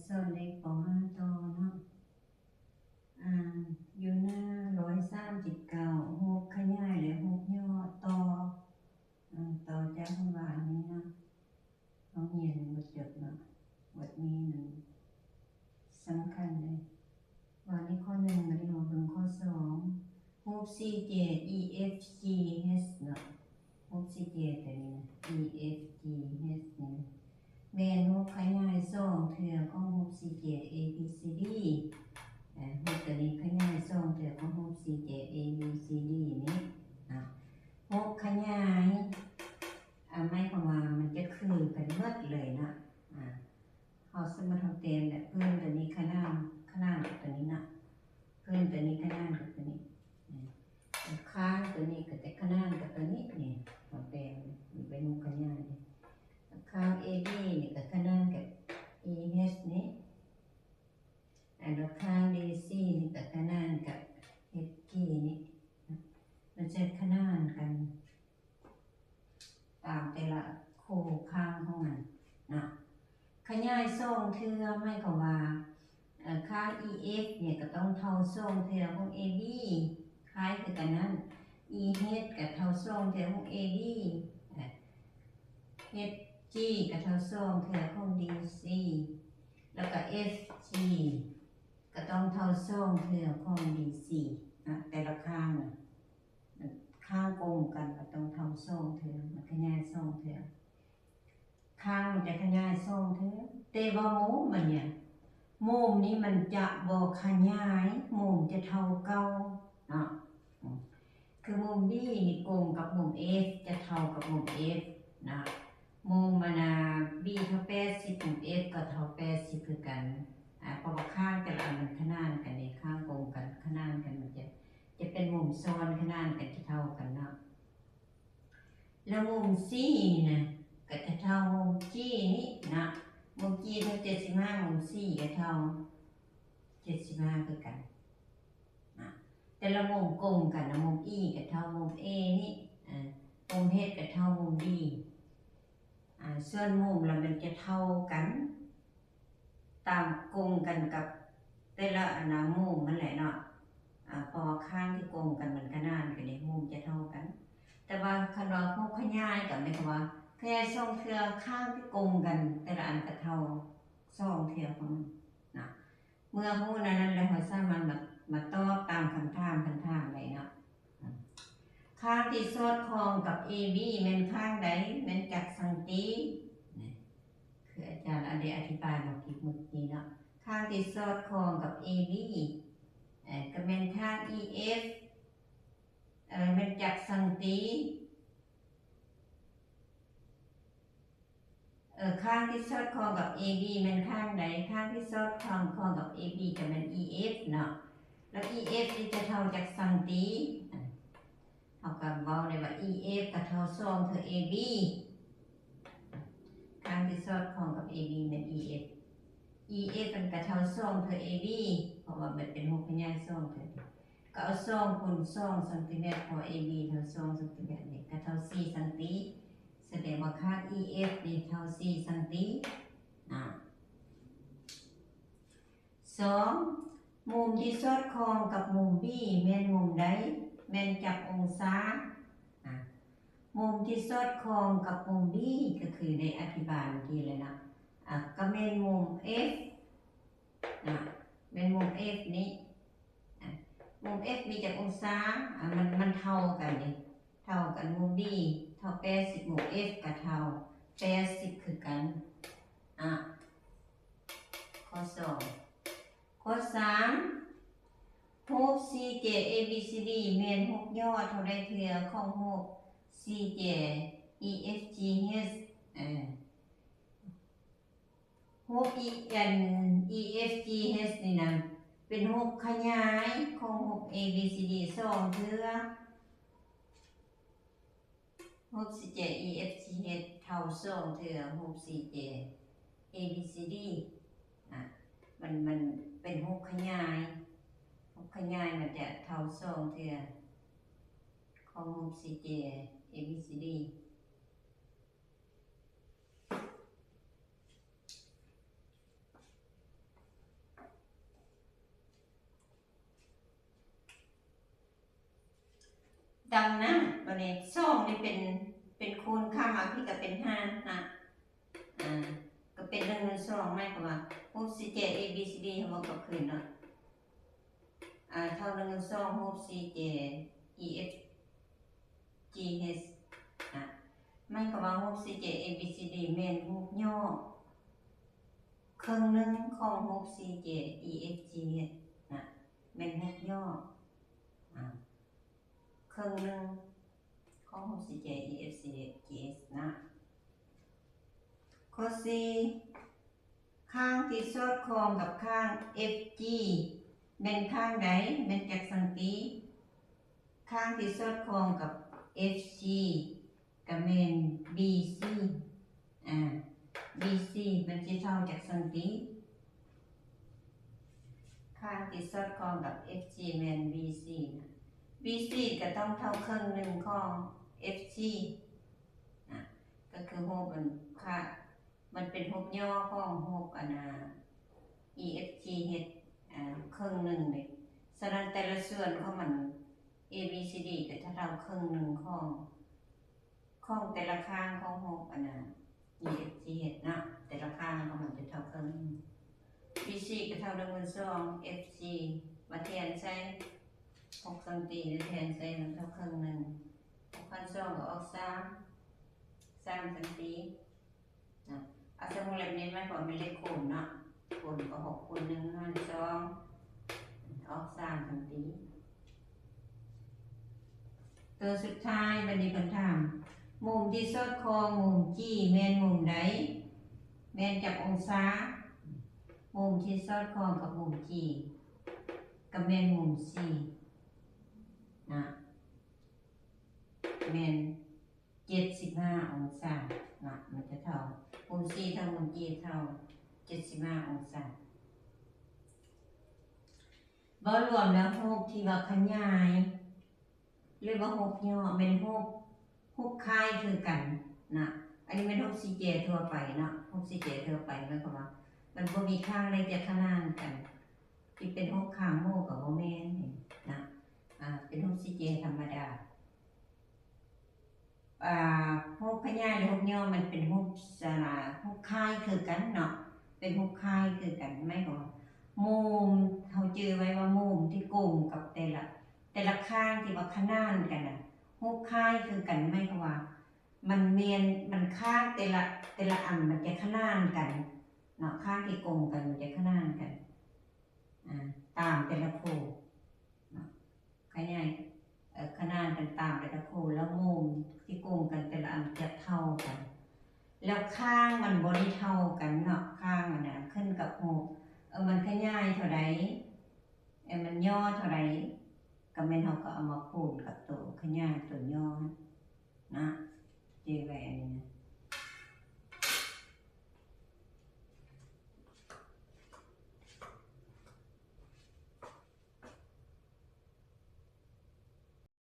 ส่วนเลขปห้าต่อเนาะอยู่หน้า139หกขยายและหกย่อต่อต่อจากข้างหลังนี้นะเขาเรียนบทจบเนาะบทนี้มันสำคัญเลยวันนี้ข้อ1วันนี้มาเบิ่งข้อ2รูป CJ EFG H เนาะรูป CJ ตัวนี้นะ EFG H นี่แม่นรูปขยาย2เทื่อของรูป CJ ABCD รูปตัวนี้ขยาย2เทื่อของรูป CJ ABCD นี่รูปขยายไม่ประมาณมันจะคือกันหมดเลยนะเขาสมมติทำเต็มแบบเพิ่มตัวนี้ขนาดตัวนี้นะเพิ่มตัวนี้ขนาดกับตัวนี้ข้างตัวนี้กับแต่ขนาดกับตัวนี้เนี่ยทำเต็มมันเป็นมุกขยายข้าง AB เนี่ยกับขนาดกับ EH นี้แล้วข้าง DC นี่กับขนาดกับ HG นี่มันจะขนาดกันตามแต่ละโคข้างของมันนะขยาย2เทื่อไม่ก็ว่าค่า EF เนี่ยก็ต้องเท่า2เทื่อของ AB คล้ายคือกันนั้น EH ก็เท่า2เทื่อของ AB HG ก็เท่า2เทื่อของ DC แล้วก็ FG ก็ต้องเท่า2เทื่อของ DC นะแต่ละข้างนะข้างกลมกันก็ต้องเท่า2เทื่อมันขยาย2เทื่อข้างมันจะขยาย2เทื่อแต่ว่ามุมมันเนี่ยมุมนี้มันจะบ่ขยายมุมจะเท่าเก่าเนาะคือมุม B นี่กลมกับมุม F จะเท่ากับมุม F นะมุมมันB เท่า80มุม F ก็เท่า80คือกันเพราะว่าข้างแต่ละอันมันขนานกันในข้างกลมกันขนานกันมันจะเป็นมุมซ้อนขนานกันจะเท่ากันเนาะแล้วมุม C นี่นะก็จะเท่ามุม G นี่นะมุม G เท่า75มุม C ก็เท่า75คือกันนะแต่ละมุมกลมกันนะมุม E ก็เท่ามุม A นี่มุม H ก็เท่ามุม D ส่วนมุมแล้วมันจะเท่ากันตามกลมกันกับแต่ละมุมมันแหละเนาะพอข้างที่กลมกันมันขนานกันเลยมุมจะเท่ากันแต่ว่าคันว่าพวกขยายกับไม่คำว่าขยาย2เทื่อข้างที่กลมกันแต่ละอันก็เท่า2เทื่อของมันนะเมื่อฮู้นั้นแล้วเราสามารถมาตอบตามคำถามได้เนาะข้างที่สอดคล้องกับ AB แม่นข้างใดแม่นจักสังติคืออาจารย์อธิบายมากี่มื้อนี้เนาะข้างที่สอดคล้องกับ AB ก็แม่นข้าง EF แม่นจักสังติข้างที่สอดคล้องกับ AB แม่นข้างใดข้างที่สอดคล้องกับ AB จะเป็น EF เนาะแล้ว EF นี่จะเท่าจักสังติเท่ากับเว้าได้ว่า EF ก็เท่า2เท่า AB ข้างที่สอดคล้องกับ AB แม่น EF มันก็เท่า2เท่า AB เพราะว่ามันเป็น6พยาย2เท่าก็เอา2คูณ2ซนติเมตรพอ AB เท่า2ซนติเมตรนี่ก็เท่า4ซนติแสดงว่าค่า EF นี่เท่า4ซนติ2มุมที่สอดคล้องกับมุม B แม่นมุมใดแม่นจักองศามุมที่สอดคล้องกับมุม B ก็คือได้อธิบายเมื่อกี้เลยนะก็แม่นมุม F แม่นมุม F นี้มุม F มีจักองศามันเท่ากันนี่เท่ากันมุม B เท่า80มุม F ก็เท่า80คือกันข้อ2ข้อ3รูป CJ ABCD แม่น6ยอดเท่าใดเทื่อของรูป CJ EFG H รูป EFG H นี่นะเป็นรูปขยายของรูป ABCD 2เทื่อรูป CJ EFG H เท่า2เทื่อรูป CJ ABCD มันเป็นรูปขยายมันจะเท่า2เทื่อของรูป CJ ABCD ดังนั้นวันนี้ซ่องนี่เป็นคูณค่ามาพี่ก็เป็น5นะก็เป็น1 2ไม่ก็ว่า6 4 7 A B C D เขาบอกก็คืนเนาะเท่า1 2 6 4 7 E F G H ไม่ก็ว่า6 4 7 A B C D แม่นรูปย่อครึ่งหนึงของ6 4 7 E F G H แม่นรูปย่อครึ่งหนึงของ6 4 7 E F G H นะข้อ4ข้างที่สอดคล้องกับข้าง FG เป็นข้างใดเป็นจักสังกีข้างที่สอดคล้องกับ FC กับเมน BC BC มันจะเท่าจักสังกีข้างที่สอดคล้องกับ FG เมน BC BC ก็ต้องเท่าครึ่งหนึ่งของ FG ก็คือโฮมันค่ะมันเป็นฮบย่อของฮบEFG เฮ็ดครึ่งหนึ่งเลยฉะนั้นแต่ละส่วนของมัน ABCD ก็จะเท่าครึ่งหนึ่งของแต่ละข้างของฮบEFG เฮ็ดนะแต่ละข้างของมันจะเท่าครึ่ง BC ก็เท่า1 2 FG มาแทนใช้6สังตีแทนใช้มันเท่าครึ่งหนึ่ง6,200ก็ออก3สังตีสมมุติแบบนี้มันก็เป็นเลขคูณเนาะคูณก็6คูณ1 5 2ออก3สังตีตัวสุดท้ายบัดนี้เพิ่นถามมุมที่สอดคล้องมุมจี้แม่นมุมใดแม่นจักองศามุมที่สอดคล้องกับมุมจี้ก็แม่นมุม C นะแม่น75องศามันจะเท่ามุม C เท่ามุม G เท่า75องศาบ่รวมแล้วรูปที่ว่าขยายหรือว่ารูปย่อเป็นรูปคล้ายคือกันนะอันนี้เป็นรูป CJ ทั่วไปเนาะรูป CJ ทั่วไปแล้วก็ว่ามันบ่มีข้างใดจะขนานกันที่เป็นรูปข้างโม่กับบ่แม่นนะเป็นรูป CJ ธรรมดารูปขยายหรือรูปย่อมันเป็นรูปรูปคล้ายคือกันเนาะเป็นรูปคล้ายคือกันไม่ก็มุมเขาจือไว้ว่ามุมที่โกงกับแต่ละข้างที่ว่าขนานกันรูปคล้ายคือกันไม่ก็ว่ามันข้างแต่ละอันมันจะขนานกันเนาะข้างที่โกงกันมันจะขนานกันตามแต่ละคู่เนาะขยายขนานกันตามแต่ละคู่แล้วมุมที่โกงกันแต่ละอันจะเท่ากันแล้วข้างมันบ่ได้เท่ากันเนาะข้างมันขึ้นกับหูมันขยายเท่าใดมันย่อเท่าใดก็แม่นเฮาก็เอามาคูณกับตัวขยายตัวย่อนะ